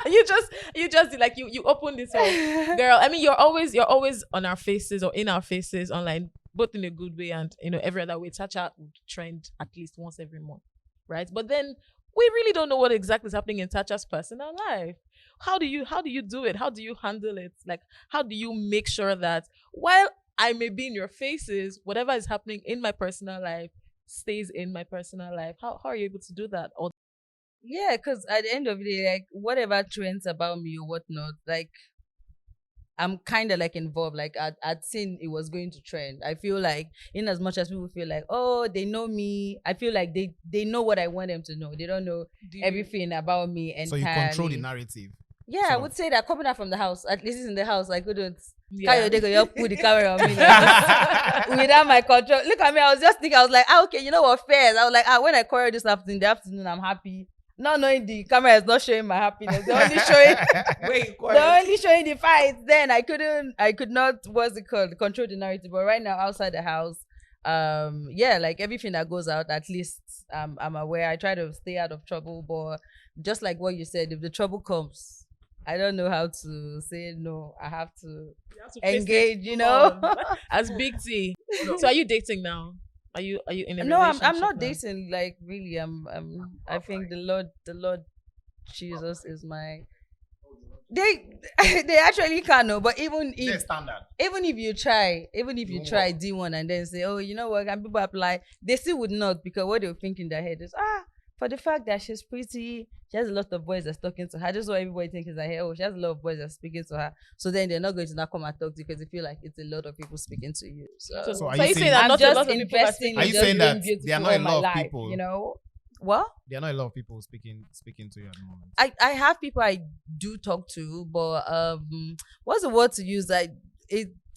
you just like you opened this up, girl. I mean, you're always on our faces or in our faces online, both in a good way and every other way. Tacha would trend at least once every month, right? But then we really don't know what exactly is happening in Tacha's personal life. How do you do it? How do you handle it? Like, how do you make sure that while I may be in your faces, whatever is happening in my personal life stays in my personal life? How are you able to do that? Or yeah, because at the end of the day, like, whatever trends about me or whatnot, like, I'm kind of like involved. Like, I'd seen it was going to trend. I feel like, in as much as people feel like, oh, they know me, I feel like they know what I want them to know. They don't know everything about me. And so you control the narrative. Yeah, I would say that coming out from the house, at least in the house, I couldn't. Yeah. You put the camera on me without my control. Look at me. I was just thinking. I was like, okay, you know what? Fairs. I was like, when I choreo this afternoon, in the afternoon, I'm happy. Not knowing the camera is not showing my happiness. They're only showing they're only showing the fights. Then I could not, what's it called, control the narrative. But right now, outside the house, like, everything that goes out, at least I'm aware. I try to stay out of trouble, but just like what you said, if the trouble comes, I don't know how to say no. I have to engage, as Big T. So are you dating now? Are you in a no, relationship? I'm not now? dating, like, really. I think the Lord Jesus is my. They actually can know, but even if you try D1 and then say, oh, you know what, and people apply, they still would not, because what they'll think in their head is, for the fact that she's pretty, she has a lot of boys that's talking to her. Just what everybody thinks is that, oh, she has a lot of boys that's speaking to her. So then they're not going to now come and talk to you, because they feel like it's a lot of people speaking to you. So are you saying that I'm not just a lot of people investing? Are you saying that there are not a lot of people? What? There are not a lot of people speaking to you at the moment. I have people I do talk to, but what's the word to use?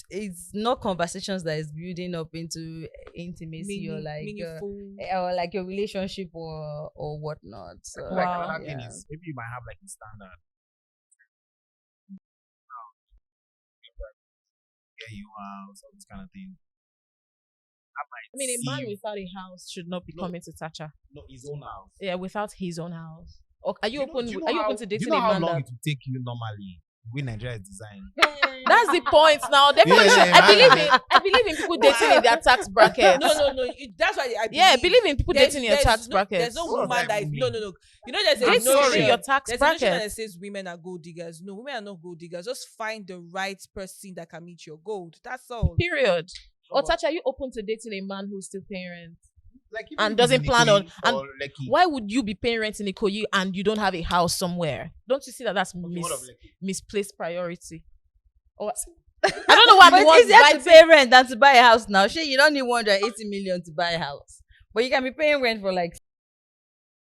It's not conversations that is building up into intimacy or like a relationship or whatnot. So Another thing is, maybe you might have like a standard. Yeah, you are, so this kind of thing. I mean, a man without a house should not be coming to Tacha. No, his own house. Yeah, without his open? Are you open to dating a man? Do you know how long it will take you normally when Nigeria is designed? That's the point. Now, I believe in people dating in their tax bracket. No. That's why I believe. Yeah, believe in people dating in your tax bracket. There's no woman that is no. You know, there's I'm sorry, your tax there's bracket. a notion that says women are gold diggers. No, women are not gold diggers. Just find the right person that can meet your gold. That's all. Period. Or Tacha, are you open to dating a man who's still paying rent? Like, and doesn't plan on, and why would you be paying rent in Ikoyi and you don't have a house somewhere? Don't you see that that's misplaced priority? Or I don't know why. But it's easier to pay rent than to buy a house now. You don't need 180 million to buy a house, but you can be paying rent for like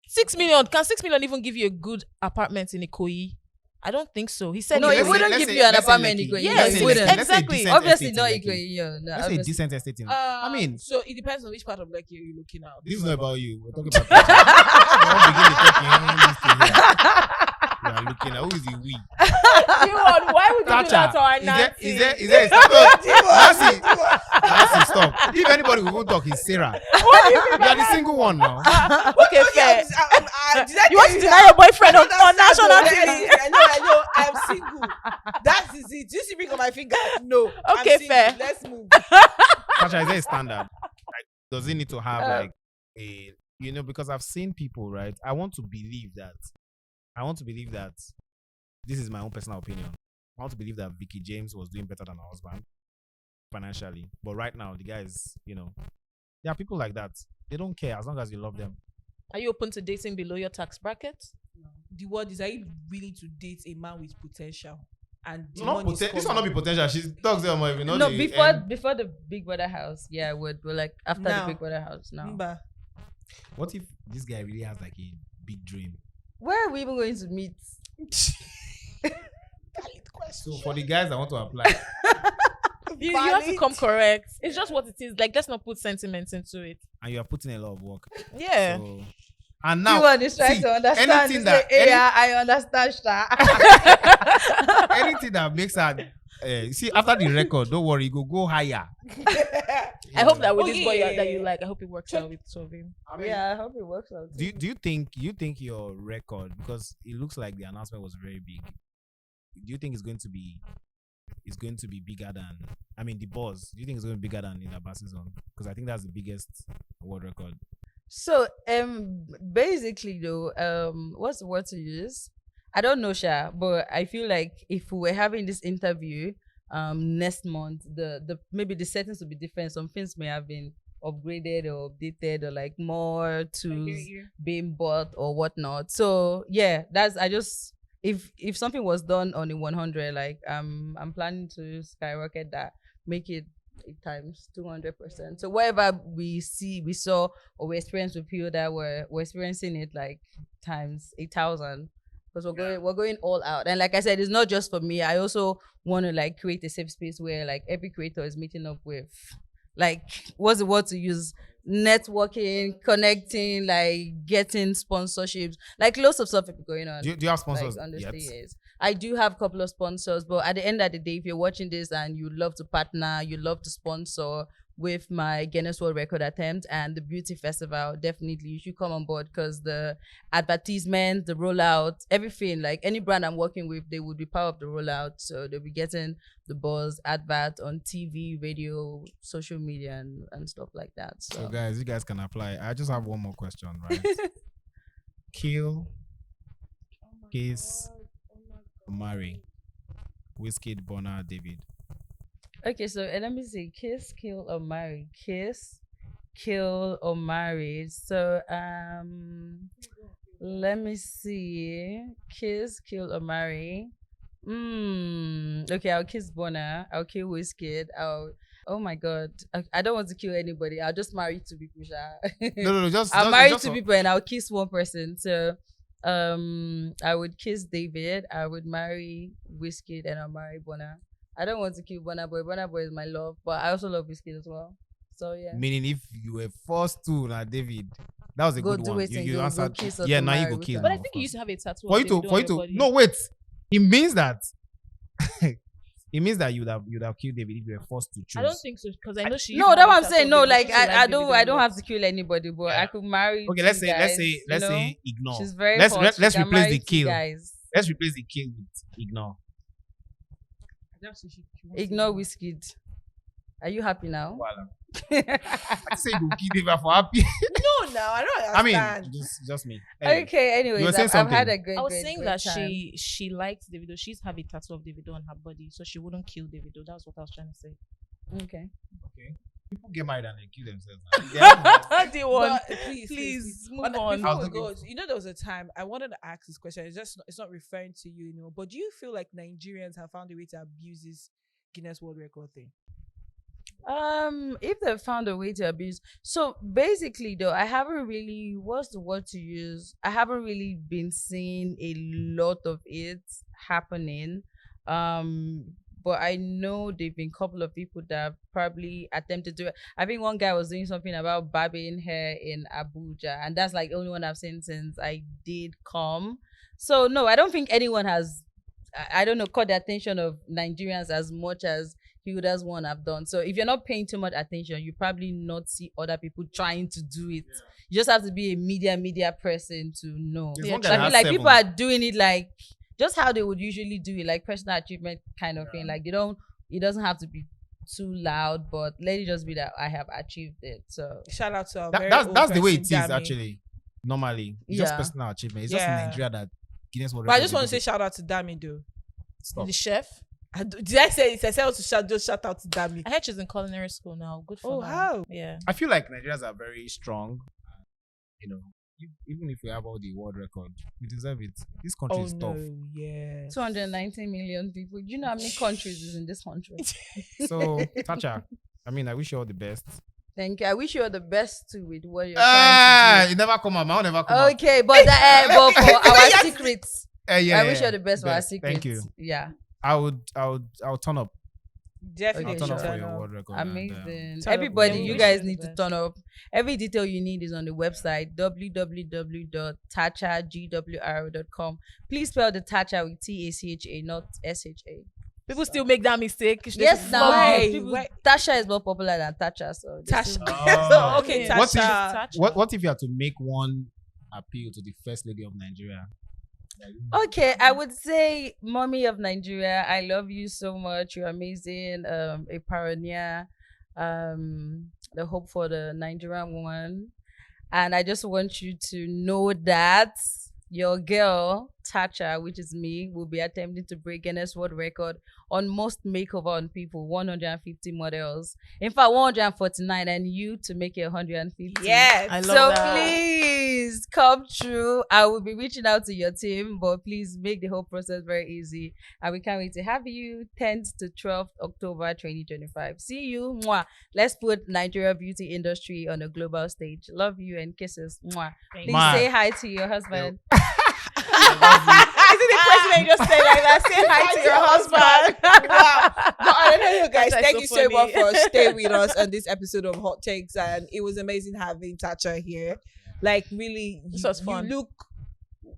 6 million. Can 6 million even give you a good apartment in Ikoyi? I don't think so. He said no. It wouldn't give you an apartment in Ikoyi. Yes, it wouldn't. Exactly. Obviously not Ikoyi. Let's say decent estate. I mean, so it depends on which part of Lekki you're looking at. This is not about you. We're talking about. We are looking at who is the we. Why would you do that to our Nancy? Is there Nancy, stop. If anybody will talk, it's Sarah. You are the single one now. Okay, fair. You want to deny your boyfriend on national TV? I know. I'm single. That is it. Do you see me on my finger? No. Okay, fair. Let's move. Tacha, is there a standard? Like, does it need to have like a, because I've seen people, right? I want to believe that I want to believe that this is my own personal opinion. I want to believe that Vicky James was doing better than her husband financially. But right now, the guys, there are people like that. They don't care as long as you love them. Are you open to dating below your tax bracket? The word is, are you willing to date a man with potential? And the Not money is this will coming? not be potential. She talks there more. No, before the Big Brother house. Yeah, we're like after Now. the Big Brother house now. Mba. What if this guy really has like a big dream? Where are we even going to meet? So for the guys that want to apply, You have to come correct. It's just what it is. Like, let's not put sentiments into it. and you are putting a lot of work. Yeah. So, and now, Everyone is trying see, to understand. anything that Yeah, I understand, Sha. anything that makes her see after the record, don't worry, go higher. I hope that with Oh, this yeah, boy yeah, that yeah. you like, I hope it works out with Sovin. Yeah, I hope it works out. Do you think your record, because it looks like the announcement was very big, do you think it's going to be bigger than, I mean, the buzz? Do you think it's going to be bigger than in the Bass season? Because I think that's the biggest world record. So, basically though, what's the word to use? I don't know, Sha, but I feel like if we were having this interview, next month, the maybe the settings will be different. Some things may have been upgraded or updated, or like more tools being bought or whatnot. So yeah, if something was done on a 100, like I'm planning to skyrocket that, make it 8 times 200%. So whatever we saw or we experienced with people that we're experiencing it like times 8,000, because we're going all out. And like I said, it's not just for me. I also want to like create a safe space where like every creator is meeting up with, like, what's the word to use? Networking, connecting, like getting sponsorships, like lots of stuff going on. Do you have sponsors Like, yet? yes. I do have a couple of sponsors, but at the end of the day, if you're watching this and you love to partner, you love to sponsor with my Guinness World Record attempt and the beauty festival, definitely you should come on board, because the advertisement, the rollout, everything, like any brand I'm working with, they would be part of the rollout. So they'll be getting the buzz, advert on TV, radio, social media, and stuff like that. So guys, you guys can apply. I just have one more question, right? Kill, kiss, marry. Wizkid, Bonner, David. Okay, so let me see. Kiss, kill, or marry. Kiss, kill, or marry. So let me see. Kiss, kill, or marry. Okay, I'll kiss Bonner. I'll kill Wizkid. Oh my God, I don't want to kill anybody. I'll just marry 2 people. No, I'll marry 2 people and I'll kiss 1 person. So I would kiss David. I would marry Wizkid, and I'll marry Bonner. I don't want to kill Bonner Boy. Bonner Boy is my love, but I also love Wizkid as well. So yeah. Meaning, if you were forced to, now David, that was a Go good do one. it and You go answered. kiss or Yeah, to now you marry go with kill. her. But now, I of think you course. used to have a tattoo. For of you to, Davido for on you your to. body. No, wait. It means that. It means that you'd have killed David if you were forced to choose. I don't think so, because I know she. No, used to that's have what a I'm tattoo saying. of No, Davido. like She I liked don't Davido a have lot. to kill anybody, but Yeah. I could marry. Okay, 2 let's guys, say ignore. she's very let's hot. let's She can replace marry the 2 kill. guys. Let's replace the kill with ignore. Ignore Wizkid. Are you happy now? Voila. I say you kill David for happy. No, I don't I mean, understand. just me. Anyway. Okay. Anyways, You were saying I've had something. a great. I was great, saying great that time. she liked Davido. She's have a tattoo of Davido on her body, so she wouldn't kill Davido. That's what I was trying to say. Okay. Okay. People get married and they kill themselves. They have- The one. But Please move But on. Before was we go, looking- there was a time I wanted to ask this question. It's not referring to you anymore. But do you feel like Nigerians have found a way to abuse this Guinness World Record thing? If they found a way to abuse, so basically though, I haven't really, what's the word to use, I haven't really been seeing a lot of it happening. But I know there've been a couple of people that have probably attempted to. I think one guy was doing something about barbing hair in Abuja, and that's like the only one I've seen since I did come. So no, I don't think anyone has, I don't know, caught the attention of Nigerians as much as Hilda's one have done. So if you're not paying too much attention, you probably not see other people trying to do it. Yeah. You just have to be a media person to know. There's So one guy I that feel has like 7. people are doing it like just how they would usually do it, like personal achievement kind of thing. Like it doesn't have to be too loud, but let it just be that I have achieved it. So Shout out to our That's the way it is actually. Normally, it's just personal achievement. It's just in Nigeria that Guinness World But I Record. just want to say shout out to Dami though. Stop. The chef. Did I say it? I said to shout out to Dami. I heard she's in culinary school now. Good for Oh, her. how? Yeah. I feel like Nigerians are very strong. You know, even if we have all the world record, we deserve it. This country Oh is no, tough. yeah. 219 million people. Do you know how many countries is in this country? So, Tacha, I mean, I wish you all the best. Thank you. I wish you all the best too with what you're Ah, trying to it never come out. Mine never come do. out. Okay, but but for our secrets, Yeah, I wish you all the best for our Best. secrets. Thank you. Yeah, I'll turn up. Definitely. I'll turn up sure. for your world record. and, amazing. Turn up. Everybody, Yeah, we you wish guys you the need to best. turn up. Every detail you need is on the website www.tachagwr.com. Please spell the Tacha with TACHA, not SHA. People still make that mistake. Yes, now Wait, people, wait. Tasha is more popular than Tacha, so they Tasha. still- Oh. Okay, Yeah. What if- Tasha. What if you had to make one appeal to the first lady of Nigeria? Okay, I would say, mommy of Nigeria, I love you so much. You're amazing. A pioneer, the hope for the Nigerian woman. And I just want you to know that your girl, Tacha, which is me, will be attempting to break Guinness World Record on most makeover on people, 150 models. In fact, 149, and you to make it 150. Yes. I love So that. please come through. I will be reaching out to your team, but please make the whole process very easy. And we can't wait to have you 10th to 12th October 2025. See you. Mwah. Let's put Nigeria beauty industry on a global stage. Love you and kisses. Mwah. Thank Please you. Man. say hi to your husband. Is it the president just say like that? Say hi to your husband. Wow. But I don't know, guys. That's Thank so you so much funny. for staying with us on this episode of Hot Takes, and it was amazing having Tacha here. Like really, This was fun. You look.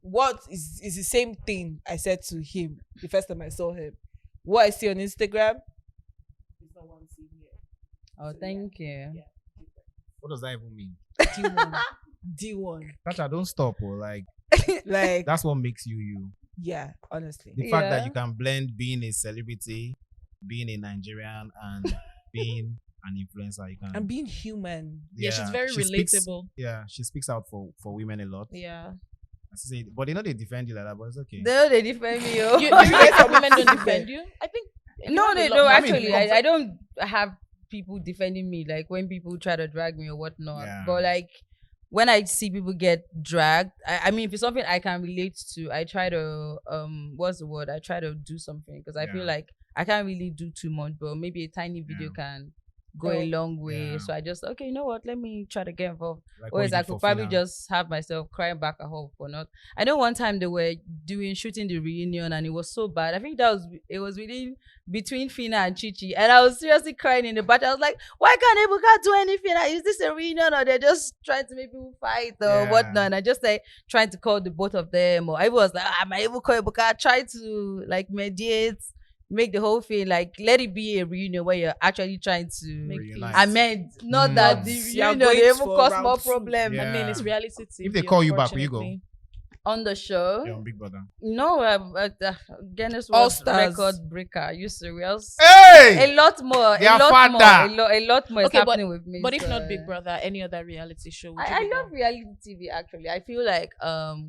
What is the same thing I said to him the first time I saw him? What I see on Instagram is not what I'm seeing here. Oh, thank you. Yeah. What does that even mean? D1, D1. Tacha, don't stop. Like Like that's what makes you you. yeah, honestly. The fact that Yeah. you can blend being a celebrity, being a Nigerian, and being an influencer. You can. And being human. Yeah, she's very she speaks- relatable. yeah, she speaks out for women a lot. Yeah. I say, but they know they defend you like that, but it's okay. No, they defend me. Oh. You guys for women don't defend you? I think. No, have a they lot no. more- Actually, I don't have people defending me like when people try to drag me or whatnot. Yeah. But like when I see people get dragged, I mean, if it's something I can relate to, I try to what's the word? I try to do something because I feel Yeah. like I can't really do too much, but maybe a tiny video can go a long way. Yeah. So I just okay, you know what? Let me try to get involved. Like what you Whereas I did for could probably Fina. just have myself crying back at home for not. I know one time they were shooting the reunion and it was so bad. I think it was between Fina and Chichi, and I was seriously crying in the back. I was like, why can't Ebuka do anything? Like, is this a reunion or they're just trying to make people fight or Yeah. whatnot? And I just like trying to call the both of them, or I was like, my Ebuka, try to like mediate. Make the whole thing like let it be a reunion where you're actually trying to Reunite. amend, not Mm. that the You're reunion going they even for cause round more two. problem. Yeah. I mean, it's reality TV. If they call you back, will you go? unfortunately. On the show. You're on Big Brother. No, Guinness All World Stars. Record breaker. Are you serious? Hey! A lot more. Their A lot father. more. A lot more is Okay, happening with me. But if so- not Big Brother, any other reality show? would you I be love down? reality TV actually. I feel like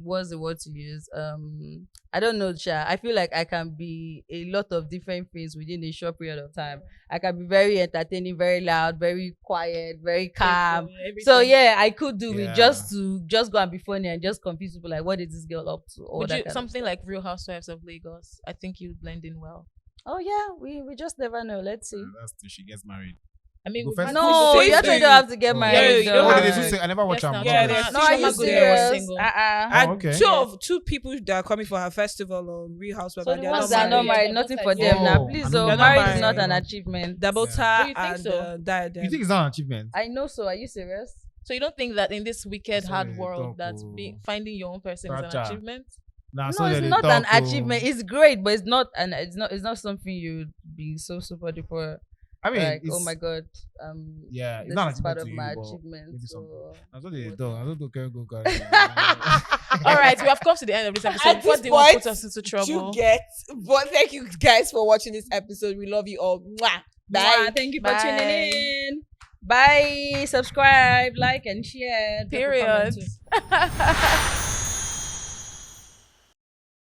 what's the word to use? I don't know, Cha. I feel like I can be a lot of different things within a short period of time. I can be very entertaining, very loud, very quiet, very calm. So Everything. yeah, I could do Yeah. it just to go and be funny and just confuse people like what is this girl up to? All Would that you kind of something stuff. like Real Housewives of Lagos? I think you would blend in well. Oh yeah, we just never know. Let's see. That's till she gets married. I mean, Go we've first. had No, people you say actually so. don't have to get Oh. married. Yeah, you though. don't Oh, have they to. do say- I never watch Yes, them. now. Watch Yeah, them. they're No, are you Chioma Goodell was serious? single. And Oh, okay. two people that are coming for her festival on Real Housewives. So and the they're ones not that are not married. married, nothing for them now. Oh, Please, I so know. marriage They're is not not an married. achievement. Double Yeah. Ta Do you think and so? Diadem. You think it's not an achievement? I know. So are you serious? So you don't think that in this wicked, So hard they world, talk, that oh. finding your own person is an Tacha. achievement? Nah, No, so it's they not talk, an oh. achievement. It's great, but it's not something you'd be so super duper I mean, like. Oh it's- my god. yeah, it's This not an is part achievement of to my you, but achievement. maybe So That's what they what- do. I don't care. Go carry. All right, we have come to the end of this episode. At What this do you want to point, put us into You trouble? get. But thank you guys for watching this episode. We love you all. Mwah. Bye. Mwah, thank you for Bye. tuning in. Bye. Subscribe, like, and share. Drop a comment Period. too.